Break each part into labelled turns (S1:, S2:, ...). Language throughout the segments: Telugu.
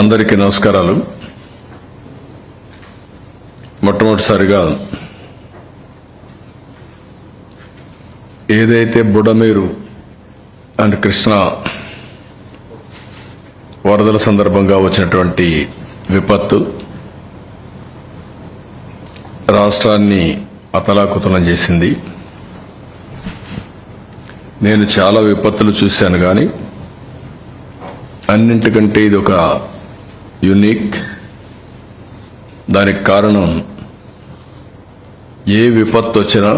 S1: అందరికీ నమస్కారాలు. మొట్టమొదటిసారిగా ఏదైతే బుడమేరు అండ్ కృష్ణా వరదల సందర్భంగా వచ్చినటువంటి విపత్తు రాష్ట్రాన్ని అతలాకుతలం చేసింది. నేను చాలా విపత్తులు చూశాను, కానీ అన్నింటికంటే ఇది ఒక యూనిక్. దానికి కారణం ఏ విపత్తు వచ్చినా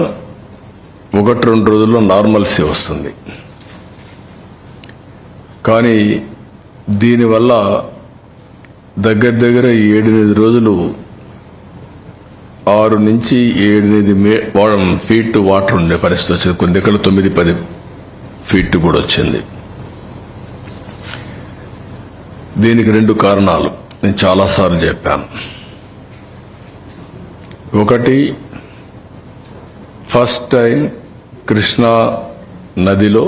S1: 1-2 రోజుల్లో నార్మల్సీ వస్తుంది. కానీ దీనివల్ల దగ్గర 7-8 రోజులు 6 నుంచి 7-8 ఫీట్ వాటర్ ఉండే పరిస్థితి వచ్చింది. కొన్ని దగ్గర 9-10 ఫీట్ కూడా వచ్చింది. దీనికి 2 కారణాలు నేను చాలాసార్లు చెప్పాను. ఒకటి, ఫస్ట్ టైం కృష్ణా నదిలో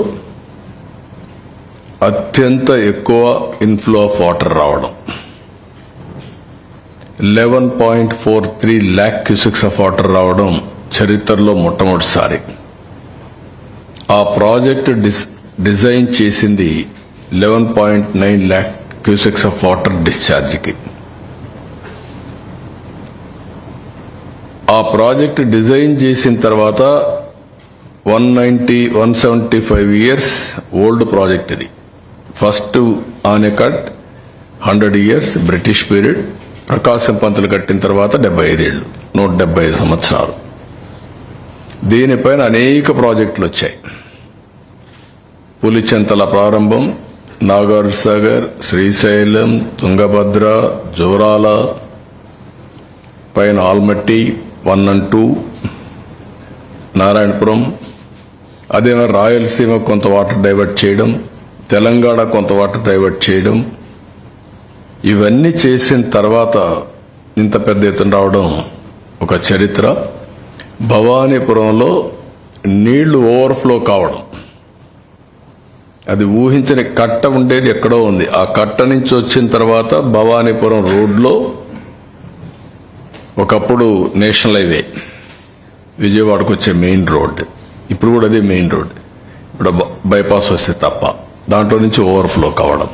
S1: అత్యంత ఎక్కువ ఇన్ఫ్లో ఆఫ్ వాటర్ రావడం. 11.43 lakh క్యూసెక్స్ ఆఫ్ వాటర్ రావడం చరిత్రలో మొట్టమొదటిసారి. ఆ ప్రాజెక్టు డిజైన్ చేసింది 11.9 lakh క్యూసెక్స్ ఆఫ్ వాటర్ డిశ్చార్జ్కి. ఆ ప్రాజెక్ట్ డిజైన్ చేసిన తర్వాత 175 ఇయర్స్ ఓల్డ్ ప్రాజెక్ట్ ఇది. First anicut 100 years British period. Prakasam Pantulu కట్టిన తర్వాత 75 ఏళ్ళు, 175 సంవత్సరాలు. దీనిపైన అనేక ప్రాజెక్టులు వచ్చాయి. పులిచెంతల ప్రారంభం, నాగార్జున సాగర్, శ్రీశైలం, తుంగభద్ర, జోరాల, పైన ఆల్మట్టి 1 and 2, నారాయణపురం. అదే రాయలసీమ కొంత వాటర్ డైవర్ట్ చేయడం, తెలంగాణ కొంత వాటర్ డైవర్ట్ చేయడం. ఇవన్నీ చేసిన తర్వాత ఇంత పెద్ద ఎత్తున రావడం ఒక చరిత్ర. భవానీపురంలో నీళ్లు ఓవర్ఫ్లో కావడం, అది ఊహించని కట్ట ఉండేది ఎక్కడో ఉంది. ఆ కట్ట నుంచి వచ్చిన తర్వాత భవానీపురం రోడ్లో ఒకప్పుడు నేషనల్ హైవే విజయవాడకు వచ్చే మెయిన్ రోడ్, ఇప్పుడు కూడా అదే మెయిన్ రోడ్. ఇప్పుడు బైపాస్ వస్తే తప్ప దాంట్లో నుంచి ఓవర్ఫ్లో కావడం.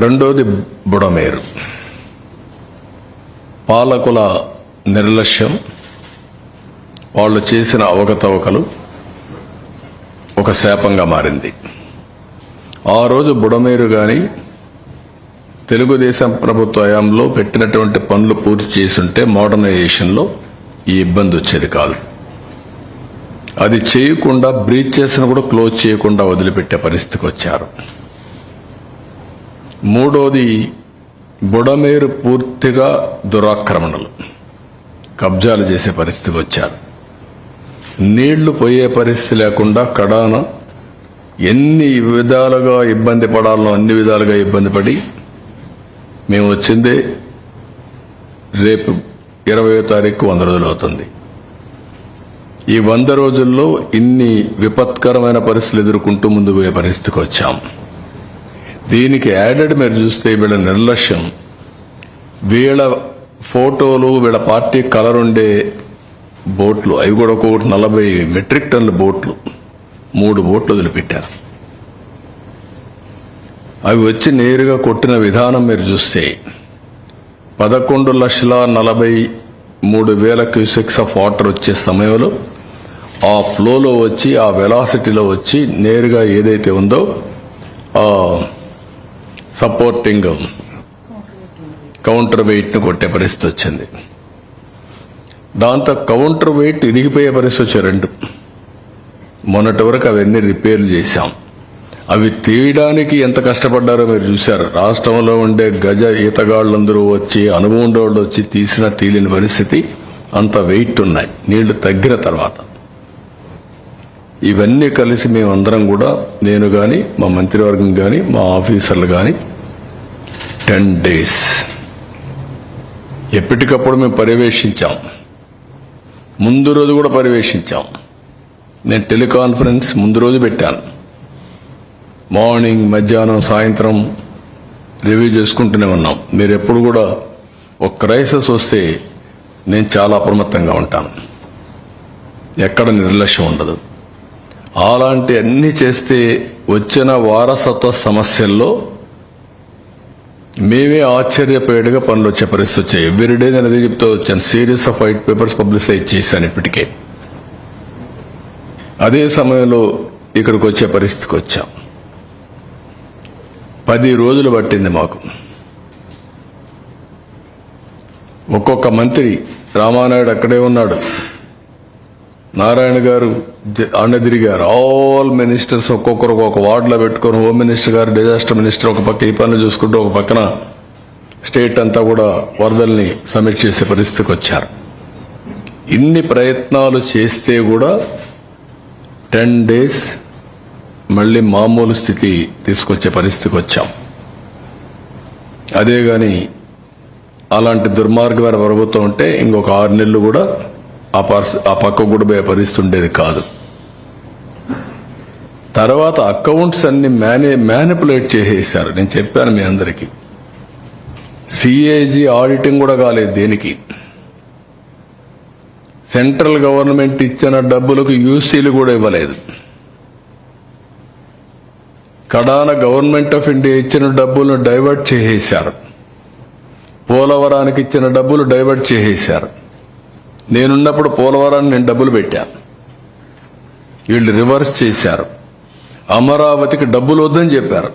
S1: రెండోది బుడమేరు. పాలకుల నిర్లక్ష్యం, వాళ్ళు చేసిన అవకతవకలు ఒక శాపంగా మారింది. ఆ రోజు బుడమేరు కానీ తెలుగుదేశం ప్రభుత్వ హయాంలో పెట్టినటువంటి పనులు పూర్తి చేసుంటే మోడర్నైజేషన్లో ఈ ఇబ్బంది వచ్చేది కాదు. అది చేయకుండా బ్రీచెస్ను కూడా క్లోజ్ చేయకుండా వదిలిపెట్టే పరిస్థితికి వచ్చారు. మూడోది, బుడమేరు పూర్తిగా దురాక్రమణలు, కబ్జాలు చేసే పరిస్థితికి వచ్చారు. నీళ్లు పోయే పరిస్థితి లేకుండా కడాన ఎన్ని విధాలుగా ఇబ్బంది పడాలో అన్ని విధాలుగా ఇబ్బంది పడి మేము వచ్చిందే రేపు 20వ తారీఖు 100 రోజులు అవుతుంది. ఈ 100 రోజుల్లో ఇన్ని విపత్కరమైన పరిస్థితులు ఎదుర్కొంటూ ముందుకు పోయే పరిస్థితికి వచ్చాం. దీనికి యాడెడ్ మీరు చూస్తే వీళ్ళ నిర్లక్ష్యం, వీళ్ళ ఫోటోలు, వీళ్ళ పార్టీ కలర్ ఉండే బోట్లు, అవి కూడా ఒక్కొక్కటి 40 మెట్రిక్ టన్నుల బోట్లు, 3 బోట్లు వదిలిపెట్టారు. అవి వచ్చి నేరుగా కొట్టిన విధానం మీరు చూస్తే 11,43,000 క్యూసెక్స్ ఆఫ్ వాటర్ వచ్చే సమయంలో ఆ ఫ్లోలో వచ్చి, ఆ వెలాసిటీలో వచ్చి నేరుగా ఏదైతే ఉందో ఆ సపోర్టింగ్ కౌంటర్ వెయిట్ను కొట్టే పరిస్థితి వచ్చింది. దాంతో కౌంటర్ వెయిట్ ఇరిగిపోయే పరిస్థితి వచ్చే 2. మొన్నటి వరకు అవన్నీ రిపేర్లు చేశాం. అవి తీయడానికి ఎంత కష్టపడ్డారో మీరు చూశారు. రాష్ట్రంలో ఉండే గజ ఈతగాళ్ళందరూ వచ్చి, అనుభవం ఉండేవాళ్ళు వచ్చి తీయలేని పరిస్థితి. అంత వెయిట్ ఉన్నాయి నీళ్లు తగ్గిన తర్వాత. ఇవన్నీ కలిసి మేమందరం కూడా, నేను కానీ, మా మంత్రివర్గం కానీ, మా ఆఫీసర్లు కానీ 10 days ఎప్పటికప్పుడు మేము పర్యవేక్షించాం. ముందు రోజు కూడా పర్యవేక్షించాం. నేను టెలికాన్ఫరెన్స్ ముందు రోజు పెట్టాను. మార్నింగ్, మధ్యాహ్నం, సాయంత్రం రివ్యూ చేసుకుంటూనే ఉన్నాం. మీరు ఎప్పుడు కూడా ఒక క్రైసిస్ వస్తే నేను చాలా అప్రమత్తంగా ఉంటాను, ఎక్కడ నిర్లక్ష్యం ఉండదు. అలాంటి అన్ని చేస్తే వచ్చిన వారసత్వ సమస్యల్లో మేమే ఆశ్చర్యపోయేట్టుగా పనులు వచ్చే పరిస్థితి వచ్చాయి. ఎవ్రీడే నేను అదే చెప్తూ వచ్చాను. Series of white papers publicise చేశాను ఇప్పటికే. అదే సమయంలో ఇక్కడికి వచ్చే పరిస్థితికి వచ్చాం. 10 రోజులు పట్టింది మాకు. ఒక్కొక్క మంత్రి, రామానాయుడు అక్కడే ఉన్నాడు, నారాయణ గారు అన్న తిరిగారు. ఆల్ మినిస్టర్స్ ఒక్కొక్కరు ఒక వార్డులో పెట్టుకొని, హోమ్ మినిస్టర్ గారు, డిజాస్టర్ మినిస్టర్ ఒక పక్క ఈ పనులు చూసుకుంటూ ఒక పక్కన స్టేట్ అంతా కూడా వరదల్ని సమీక్ష చేసే పరిస్థితికి వచ్చారు. ఇన్ని ప్రయత్నాలు చేస్తే కూడా 10 days మళ్ళీ మామూలు స్థితి తీసుకొచ్చే పరిస్థితికి వచ్చాం. అదే గాని అలాంటి దుర్మార్గమైన ప్రభుత్వం ఉంటే ఇంకొక 6 నెలలు కూడా ఆ పక్క కూడా పోయే పరిస్థితి ఉండేది కాదు. తర్వాత అకౌంట్స్ అన్ని మ్యానిపులేట్ చేసేశారు. నేను చెప్పాను మీ అందరికీ, సిఏజీ ఆడిటింగ్ కూడా కాలేదు దేనికి. సెంట్రల్ గవర్నమెంట్ ఇచ్చిన డబ్బులకు యూసీలు కూడా ఇవ్వలేదు. కడాన గవర్నమెంట్ ఆఫ్ ఇండియా ఇచ్చిన డబ్బులను డైవర్ట్ చేసేశారు. పోలవరానికి ఇచ్చిన డబ్బులు డైవర్ట్ చేసేశారు. నేనున్నప్పుడు పోలవరాన్ని నేను డబ్బులు పెట్టాను, వీళ్ళు రివర్స్ చేశారు. అమరావతికి డబ్బులు వద్దని చెప్పారు.